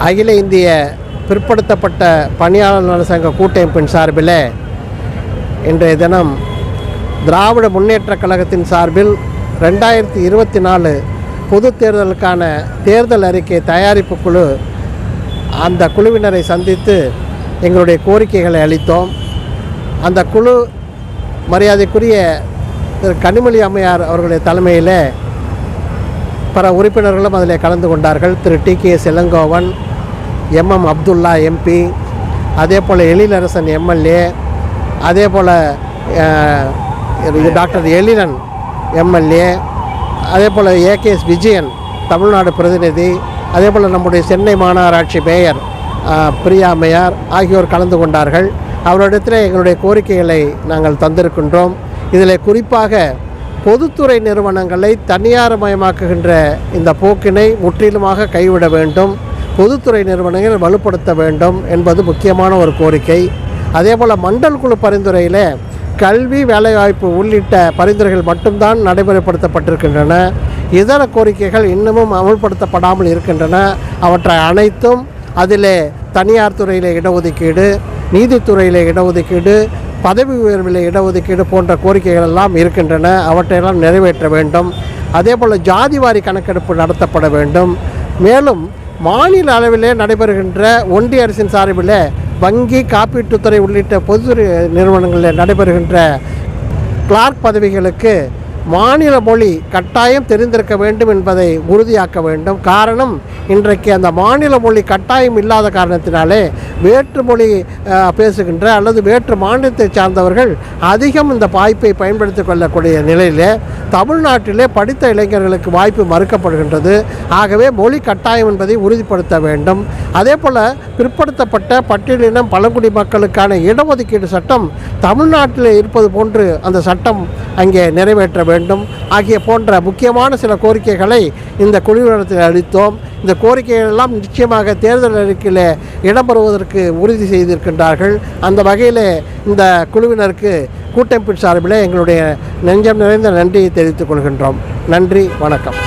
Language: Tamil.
அகில இந்திய பிற்படுத்தப்பட்ட பணியாளர் நல சங்க கூட்டமைப்பின் சார்பில் இன்றைய தினம் திராவிட முன்னேற்றக் கழகத்தின் சார்பில் 2024 பொது தேர்தலுக்கான தேர்தல் அறிக்கை தயாரிப்பு குழு அந்த குழுவினரை சந்தித்து எங்களுடைய கோரிக்கைகளை அளித்தோம். அந்த குழு மரியாதைக்குரிய திரு கனிமொழி அம்மையார் அவர்களுடைய தலைமையில் பல உறுப்பினர்களும் அதில் கலந்து கொண்டார்கள். திரு டி.கே.எஸ். இளங்கோவன், எம்.எம். அப்துல்லா எம்பி, அதே போல் எழிலரசன் எம்எல்ஏ, அதே போல் டாக்டர் எழிலன் எம்எல்ஏ, அதே போல் ஏ.கே.எஸ். விஜயன் தமிழ்நாடு பிரதிநிதி, அதே போல் நம்முடைய சென்னை மாநகராட்சி மேயர் பிரியா அம்மையார் ஆகியோர் கலந்து கொண்டார்கள். அவரிடத்தில் எங்களுடைய கோரிக்கைகளை நாங்கள் தந்திருக்கின்றோம். இதில் குறிப்பாக பொதுத்துறை நிறுவனங்களை தனியார்மயமாக்குகின்ற இந்த போக்கினை முற்றிலுமாக கைவிட வேண்டும், பொதுத்துறை நிறுவனங்கள் வலுப்படுத்த வேண்டும் என்பது முக்கியமான ஒரு கோரிக்கை. அதே போல் மண்டல் குழு பரிந்துரையில் கல்வி, வேலைவாய்ப்பு உள்ளிட்ட பரிந்துரைகள் மட்டும்தான் நடைமுறைப்படுத்தப்பட்டிருக்கின்றன. இதர கோரிக்கைகள் இன்னமும் அமல்படுத்தப்படாமல் இருக்கின்றன. அவற்றை அனைத்தும் அதிலே தனியார் துறையில் இடஒதுக்கீடு, நீதித்துறையில் இடஒதுக்கீடு, பதவி உயர்வில் இடஒதுக்கீடு போன்ற கோரிக்கைகள் எல்லாம் இருக்கின்றன. அவற்றையெல்லாம் நிறைவேற்ற வேண்டும். அதே போல் ஜாதிவாரி கணக்கெடுப்பு நடத்தப்பட வேண்டும். மேலும் மாநில அளவிலே நடைபெறுகின்ற ஒன்றிய அரசின் சார்பில் வங்கி, காப்பீட்டுத்துறை உள்ளிட்ட பொதுத்துறை நிறுவனங்களில் நடைபெறுகின்ற கிளார்க் பதவிகளுக்கு மாநில மொழி கட்டாயம் தெரிந்திருக்க வேண்டும் என்பதை உறுதியாக்க வேண்டும். காரணம், இன்றைக்கு அந்த மாநில மொழி கட்டாயம் இல்லாத காரணத்தினாலே வேற்று மொழி பேசுகின்ற அல்லது வேற்று மாநிலத்தை சார்ந்தவர்கள் அதிகம் இந்த வாய்ப்பை பயன்படுத்தி கொள்ளக்கூடிய நிலையில் தமிழ்நாட்டிலே படித்த இளைஞர்களுக்கு வாய்ப்பு மறுக்கப்படுகின்றது. ஆகவே மொழி கட்டாயம் என்பதை உறுதிப்படுத்த வேண்டும். அதே போல் பிற்படுத்தப்பட்ட பட்டியலினம் பழங்குடி மக்களுக்கான இடஒதுக்கீடு சட்டம் தமிழ்நாட்டில் இருப்பது போன்று அந்த சட்டம் அங்கே நிறைவேற்ற வேண்டும் ஆகிய போன்ற முக்கியமான சில கோரிக்கைகளை இந்த குழுவினத்தில் அளித்தோம். இந்த கோரிக்கைகள் எல்லாம் நிச்சயமாக தேர்தல் அறிக்கையில் இடம்பெறுவதற்கு உறுதி செய்திருக்கின்றார்கள். அந்த வகையில் இந்த குழுவினருக்கு கூட்டமைப்பின் சார்பில் எங்களுடைய நெஞ்சம் நிறைந்த நன்றியை தெரிவித்துக் கொள்கின்றோம். நன்றி, வணக்கம்.